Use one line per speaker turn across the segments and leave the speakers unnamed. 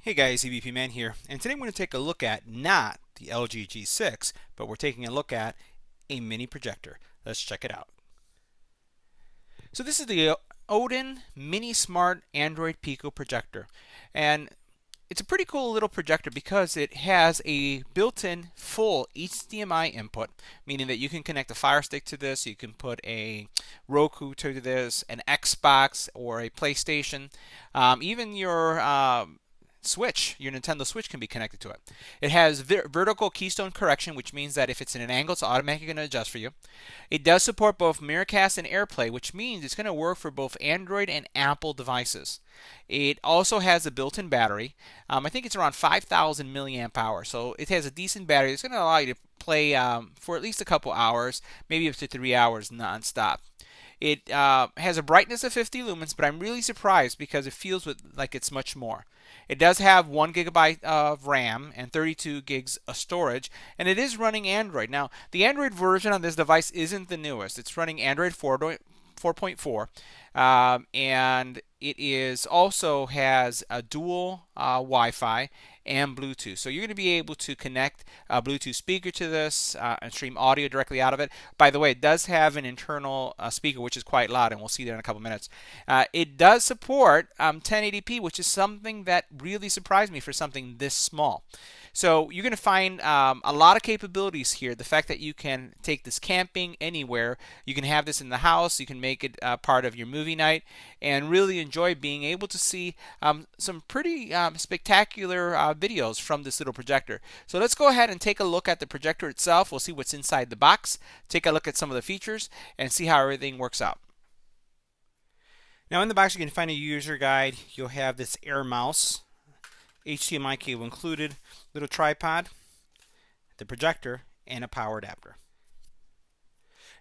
Hey guys, EBPMAN here, and today I'm going to take a look at not the LG G6, but we're taking a look at a mini projector. Let's check it out. So this is the Aodin Mini Smart Android Pico Projector, and it's a pretty cool little projector because it has a built-in full HDMI input, meaning that you can connect a Fire Stick to this, you can put a Roku to this, an Xbox or a PlayStation, even your Switch, your Nintendo Switch can be connected to it. It has vertical keystone correction, which means that if it's in an angle, it's automatically going to adjust for you. It does support both Miracast and Airplay, which means it's going to work for both Android and Apple devices. It also has a built-in battery. I think it's around 5,000 milliamp hours, so it has a decent battery. It's going to allow you to play for at least a couple hours, maybe up to 3 hours non-stop. It has a brightness of 50 lumens, but I'm really surprised because it feels like it's much more. It does have 1 gigabyte of RAM and 32 gigs of storage, and it is running Android. Now, the Android version on this device isn't the newest. It's running Android 4.4, and it is also has a dual Wi-Fi and Bluetooth. So you're going to be able to connect a Bluetooth speaker to this and stream audio directly out of it. By the way, it does have an internal speaker, which is quite loud, and we'll see that in a couple minutes. It does support 1080p, which is something that really surprised me for something this small. So you're going to find a lot of capabilities here. The fact that you can take this camping anywhere, you can have this in the house, you can make it part of your movie night, and really enjoy being able to see some pretty spectacular videos from this little projector. So let's go ahead and take a look at the projector itself. We'll see what's inside the box, take a look at some of the features, and see how everything works out. Now in the box you can find a user guide. You'll have this Air mouse, HDMI cable included, little tripod, the projector, and a power adapter.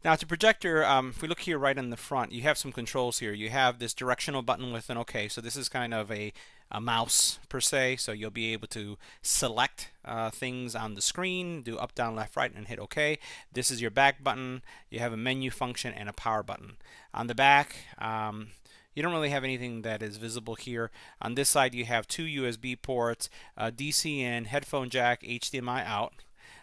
Now the projector, if we look here right on the front, you have some controls here. You have this directional button with an OK. So this is kind of a mouse per se. So you'll be able to select things on the screen, do up, down, left, right, and hit OK. This is your back button. You have a menu function and a power button. On the back, you don't really have anything that is visible here. On this side, you have 2 USB ports, DC in, headphone jack, HDMI out.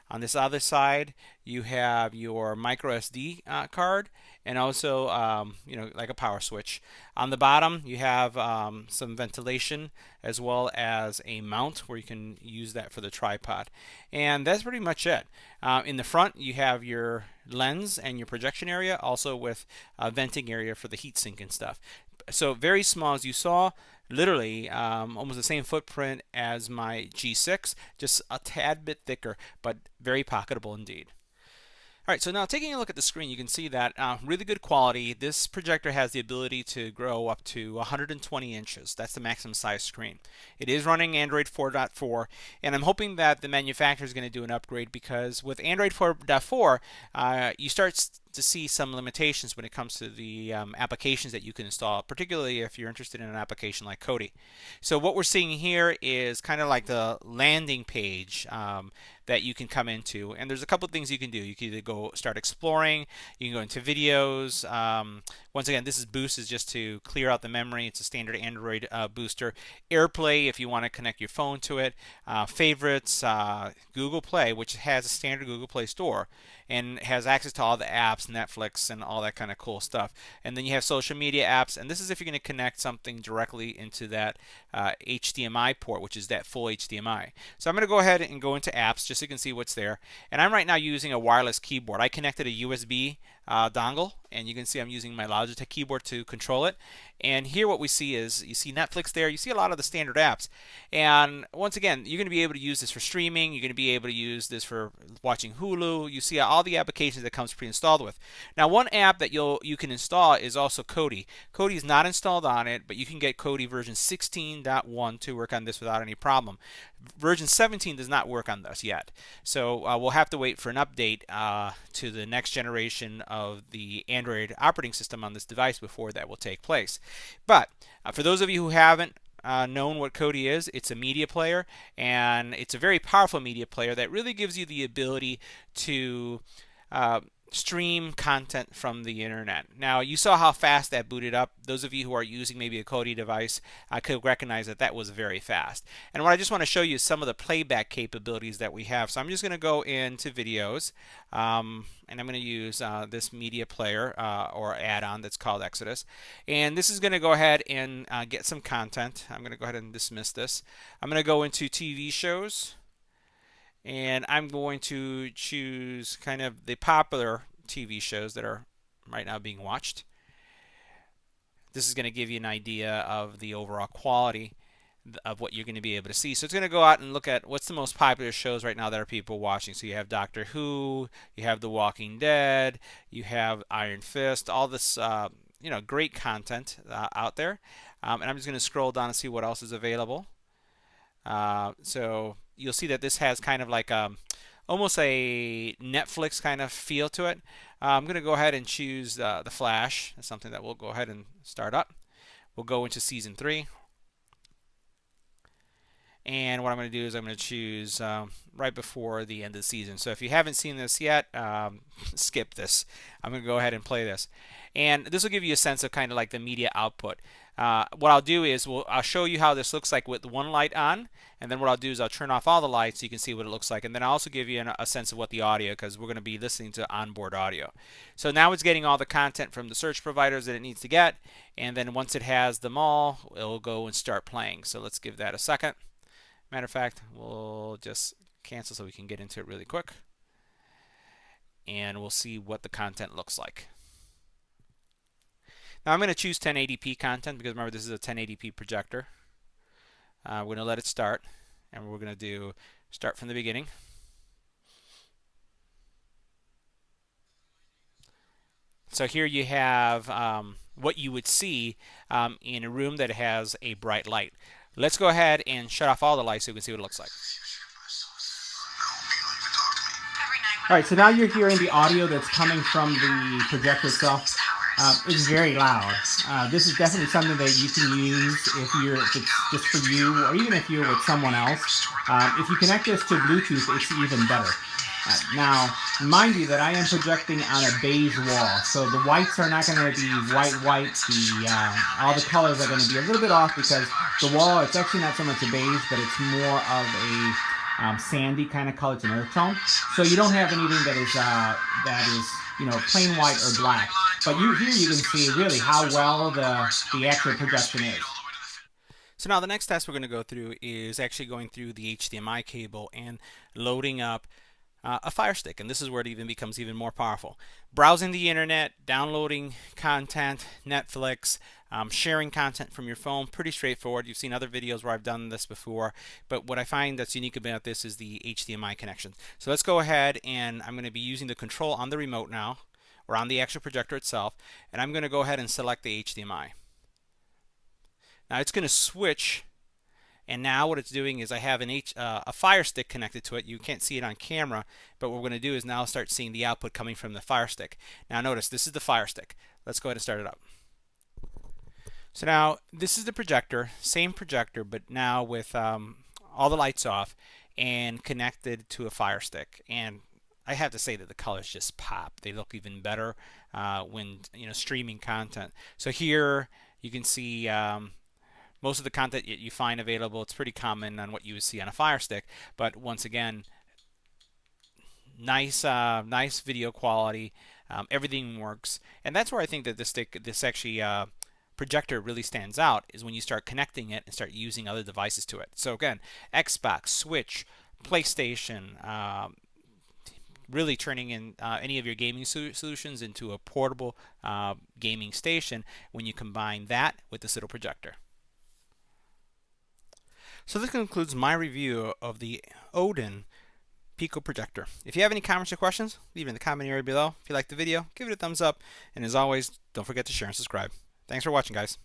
On this other side, you have your micro SD card and also, like a power switch. On the bottom, you have some ventilation as well as a mount where you can use that for the tripod. And that's pretty much it. In the front, you have your lens and your projection area, also with a venting area for the heatsink and stuff. So very small, as you saw, literally almost the same footprint as my G6, just a tad bit thicker, but very pocketable indeed. All right, so now taking a look at the screen, you can see that really good quality. This projector has the ability to grow up to 120 inches. That's the maximum size screen. It is running Android 4.4, and I'm hoping that the manufacturer is going to do an upgrade because with Android 4.4, you start to see some limitations when it comes to the applications that you can install, particularly if you're interested in an application like Kodi. So what we're seeing here is kind of like the landing page that you can come into, and there's a couple of things you can do. You can either go start exploring, you can go into videos. Once again, this is boost is just to clear out the memory. It's a standard Android booster. Airplay if you want to connect your phone to it. Favorites, Google Play, which has a standard Google Play store and has access to all the apps, Netflix and all that kind of cool stuff. And then you have social media apps, and this is if you're going to connect something directly into that HDMI port, which is that full HDMI. So I'm going to go ahead and go into apps just so you can see what's there. And I'm right now using a wireless keyboard. I connected a USB dongle, and you can see I'm using my Logitech keyboard to control it. And here what we see is you see Netflix there, you see a lot of the standard apps. And once again, you're going to be able to use this for streaming, you're going to be able to use this for watching Hulu. You see all the applications that comes pre-installed with. Now one app that you can install is also Kodi. Kodi is not installed on it, but you can get Kodi version 16.1 to work on this without any problem. Version 17 does not work on this yet. So we'll have to wait for an update to the next generation of the Android operating system on this device before that will take place. But for those of you who haven't known what Kodi is, it's a media player, and it's a very powerful media player that really gives you the ability to stream content from the internet. Now, you saw how fast that booted up. Those of you who are using maybe a Kodi device could recognize that that was very fast. And what I just want to show you is some of the playback capabilities that we have. So I'm just going to go into videos, and I'm going to use this media player or add-on that's called Exodus. And this is going to go ahead and get some content. I'm going to go ahead and dismiss this. I'm going to go into TV shows. And I'm going to choose kind of the popular TV shows that are right now being watched. This is going to give you an idea of the overall quality of what you're going to be able to see. So it's going to go out and look at what's the most popular shows right now that are people watching. So you have Doctor Who, you have The Walking Dead, you have Iron Fist, all this great content out there. And I'm just going to scroll down and see what else is available. So you'll see that this has kind of like almost a Netflix kind of feel to it. I'm going to go ahead and choose the Flash. That's something that we'll go ahead and start up. We'll go into season 3. And what I'm going to do is I'm going to choose right before the end of the season. So if you haven't seen this yet, skip this. I'm going to go ahead and play this. And this will give you a sense of kind of like the media output. What I'll do is I'll show you how this looks like with one light on, and then what I'll do is I'll turn off all the lights so you can see what it looks like, and then I'll also give you a sense of what the audio, because we're going to be listening to onboard audio. So now it's getting all the content from the search providers that it needs to get, and then once it has them all, it'll go and start playing. So let's give that a second. Matter of fact, we'll just cancel so we can get into it really quick, and we'll see what the content looks like. Now I'm going to choose 1080p content because remember this is a 1080p projector. We're going to let it start, and we're going to do start from the beginning. So here you have what you would see in a room that has a bright light. Let's go ahead and shut off all the lights so you can see what it looks like. All right, so now you're hearing the audio that's coming from the projector itself. It's very loud. This is definitely something that you can use if it's just for you, or even if you're with someone else. If you connect this to Bluetooth, it's even better. Now, mind you that I am projecting on a beige wall, so the whites are not going to be white. All the colors are going to be a little bit off because the wall, it's actually not so much a beige, but it's more of a sandy kind of color. It's an earth tone. So you don't have anything that is plain white or black. But here you can see really how well the actual projection is. So now the next test we're going to go through is actually going through the HDMI cable and loading up a Fire Stick, and this is where it even becomes even more powerful. Browsing the internet, downloading content, Netflix, sharing content from your phone, pretty straightforward. You've seen other videos where I've done this before, but what I find that's unique about this is the HDMI connection. So let's go ahead, and I'm going to be using the control on the remote now, or on the actual projector itself, and I'm going to go ahead and select the HDMI. Now it's going to switch. And now what it's doing is I have a Fire Stick connected to it. You can't see it on camera, but what we're going to do is now start seeing the output coming from the Fire Stick. Now notice, this is the Fire Stick. Let's go ahead and start it up. So now this is the projector, same projector, but now with all the lights off and connected to a Fire Stick. And I have to say that the colors just pop. They look even better when streaming content. So here you can see most of the content you find available. It's pretty common on what you would see on a Fire Stick, but once again, nice video quality. Everything works, and that's where I think that this projector really stands out, is when you start connecting it and start using other devices to it. So again, Xbox, Switch, PlayStation, really turning in any of your gaming solutions into a portable gaming station when you combine that with this little projector. So this concludes my review of the Aodin Pico Projector. If you have any comments or questions, leave it in the comment area below. If you liked the video, give it a thumbs up. And as always, don't forget to share and subscribe. Thanks for watching, guys.